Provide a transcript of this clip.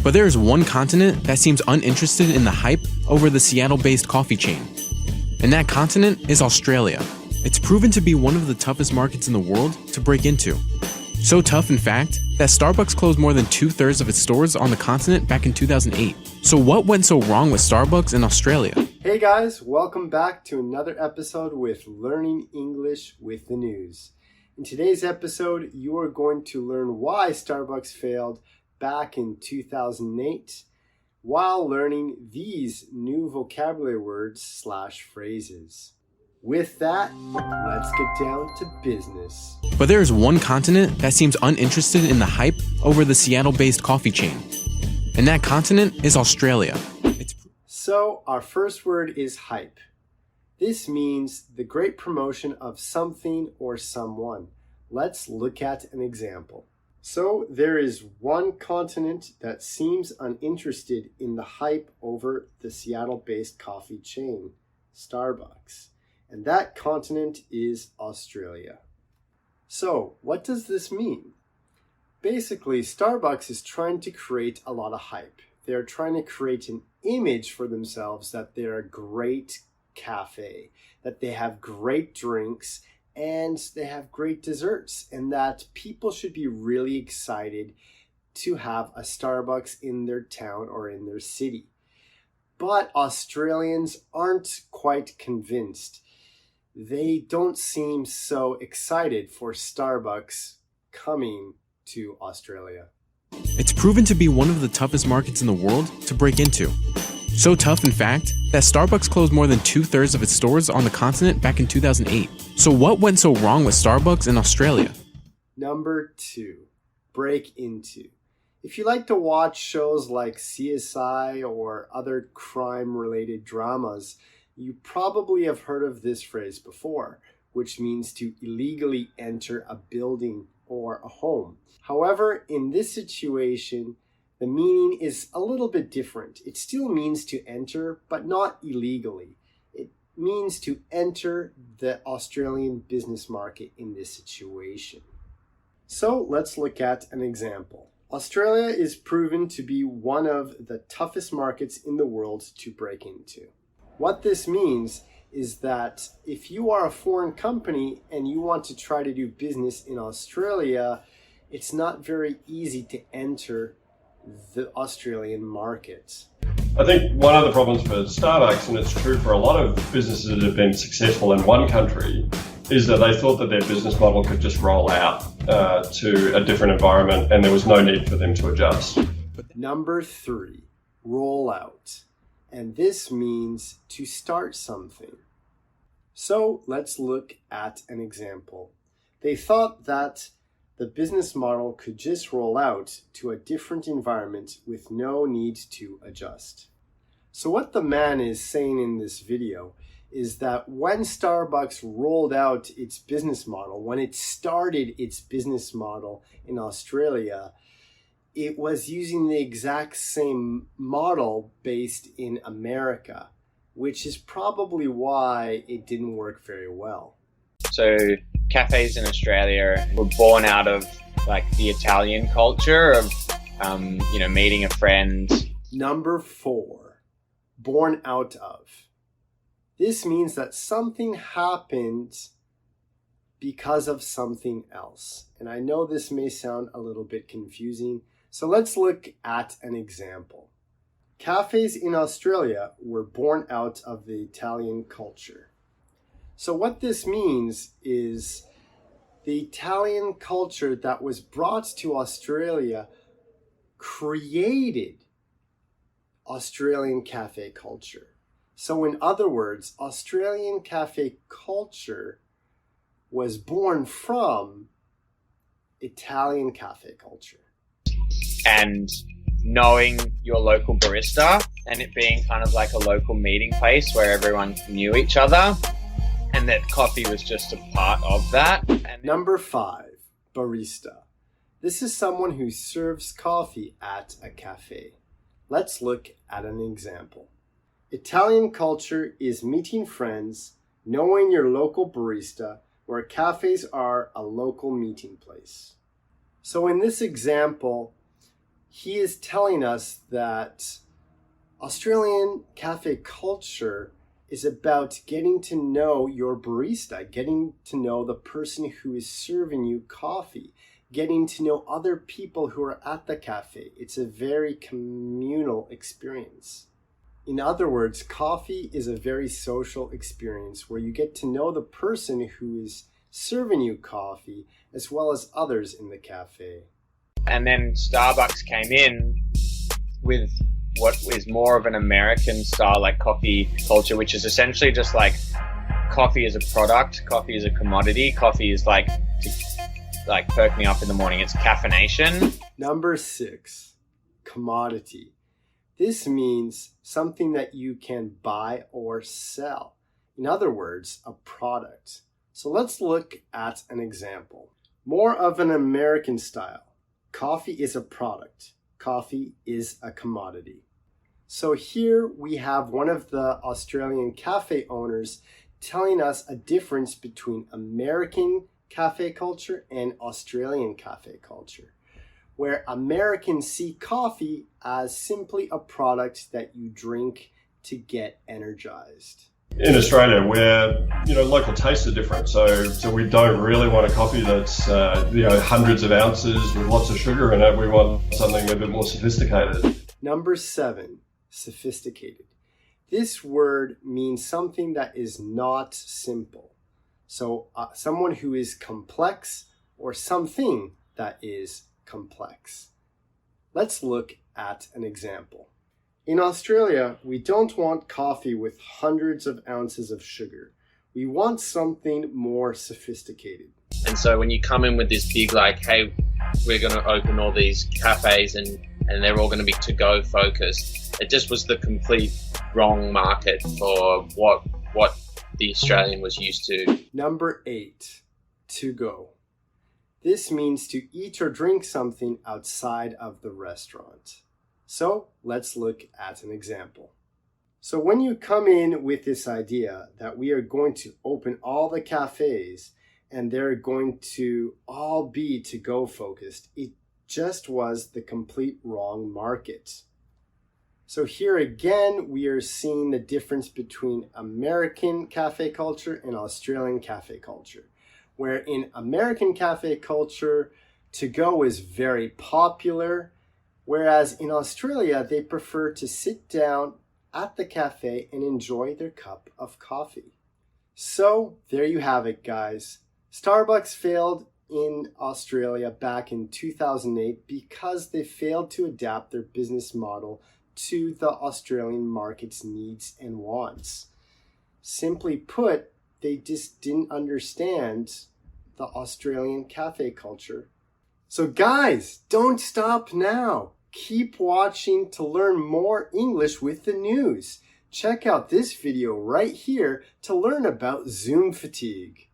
But there is one continent that seems uninterested in the hype over the Seattle-based coffee chain. And that continent is Australia. It's proven to be one of the toughest markets in the world to break into. So tough, in fact, that Starbucks closed more than 2/3 of its stores on the continent back in 2008. So what went so wrong with Starbucks in Australia? Hey guys, welcome back to another episode with Learning English with the News. In today's episode, you are going to learn why Starbucks failed back in 2008 while learning these new vocabulary words / phrases. With that, let's get down to business. But there is one continent that seems uninterested in the hype over the Seattle-based coffee chain. And that continent is Australia. So our first word is hype. This means the great promotion of something or someone. Let's look at an example. So there is one continent that seems uninterested in the hype over the Seattle-based coffee chain, Starbucks. And that continent is Australia. So what does this mean? Basically, Starbucks is trying to create a lot of hype. They're trying to create an image for themselves that they're a great cafe, that they have great drinks, and they have great desserts, and that people should be really excited to have a Starbucks in their town or in their city. But Australians aren't quite convinced. They don't seem so excited for Starbucks coming to Australia. It's proven to be one of the toughest markets in the world to break into. So tough, in fact, that Starbucks closed more than 2/3 of its stores on the continent back in 2008. So what went so wrong with Starbucks in Australia? Number 2, break into. If you like to watch shows like CSI or other crime-related dramas, you probably have heard of this phrase before, which means to illegally enter a building or a home. However, in this situation, the meaning is a little bit different. It still means to enter, but not illegally. It means to enter the Australian business market in this situation. So let's look at an example. Australia is proven to be one of the toughest markets in the world to break into. What this means is that if you are a foreign company and you want to try to do business in Australia, it's not very easy to enter the Australian market. I think one of the problems for Starbucks, and it's true for a lot of businesses that have been successful in one country, is that they thought that their business model could just roll out to a different environment and there was no need for them to adjust. Number 3, roll out. And this means to start something. So let's look at an example. They thought that the business model could just roll out to a different environment with no need to adjust. So what the man is saying in this video is that when Starbucks rolled out its business model, when it started its business model in Australia, it was using the exact same model based in America, which is probably why it didn't work very well. So cafes in Australia were born out of like the Italian culture of, meeting a friend. Number 4, born out of. This means that something happened because of something else. And I know this may sound a little bit confusing, so let's look at an example. Cafes in Australia were born out of the Italian culture. So what this means is the Italian culture that was brought to Australia created Australian cafe culture. So in other words, Australian cafe culture was born from Italian cafe culture. And knowing your local barista and it being kind of like a local meeting place where everyone knew each other, and that coffee was just a part of that. And Number 5, barista. This is someone who serves coffee at a cafe. Let's look at an example. Italian culture is meeting friends, knowing your local barista, where cafes are a local meeting place. So in this example, he is telling us that Australian cafe culture is about getting to know your barista, getting to know the person who is serving you coffee, getting to know other people who are at the cafe. It's a very communal experience. In other words, coffee is a very social experience where you get to know the person who is serving you coffee as well as others in the cafe. And then Starbucks came in with what is more of an American style like coffee culture, which is essentially just like coffee is a product, coffee is a commodity, coffee is like to like perk me up in the morning. It's caffeination. Number 6, commodity. This means something that you can buy or sell. In other words, a product. So let's look at an example. More of an American style. Coffee is a product. Coffee is a commodity. So here we have one of the Australian cafe owners telling us a difference between American cafe culture and Australian cafe culture, where Americans see coffee as simply a product that you drink to get energized. In Australia, where local tastes are different, so we don't really want a coffee that's hundreds of ounces with lots of sugar in it. We want something a bit more sophisticated. Number 7, sophisticated. This word means something that is not simple. So someone who is complex or something that is complex. Let's look at an example. In Australia, we don't want coffee with hundreds of ounces of sugar. We want something more sophisticated. And so when you come in with this big like, hey, we're going to open all these cafes and they're all going to be to-go focused, it just was the complete wrong market for what the Australian was used to. Number 8, to go. This means to eat or drink something outside of the restaurant. So let's look at an example. So when you come in with this idea that we are going to open all the cafes and they're going to all be to-go focused, it just was the complete wrong market. So here again, we are seeing the difference between American cafe culture and Australian cafe culture, where in American cafe culture, to-go is very popular, whereas in Australia, they prefer to sit down at the cafe and enjoy their cup of coffee. So there you have it, guys. Starbucks failed in Australia back in 2008 because they failed to adapt their business model to the Australian market's needs and wants. Simply put, they just didn't understand the Australian cafe culture. So guys, don't stop now. Keep watching to learn more English with the news. Check out this video right here to learn about Zoom fatigue.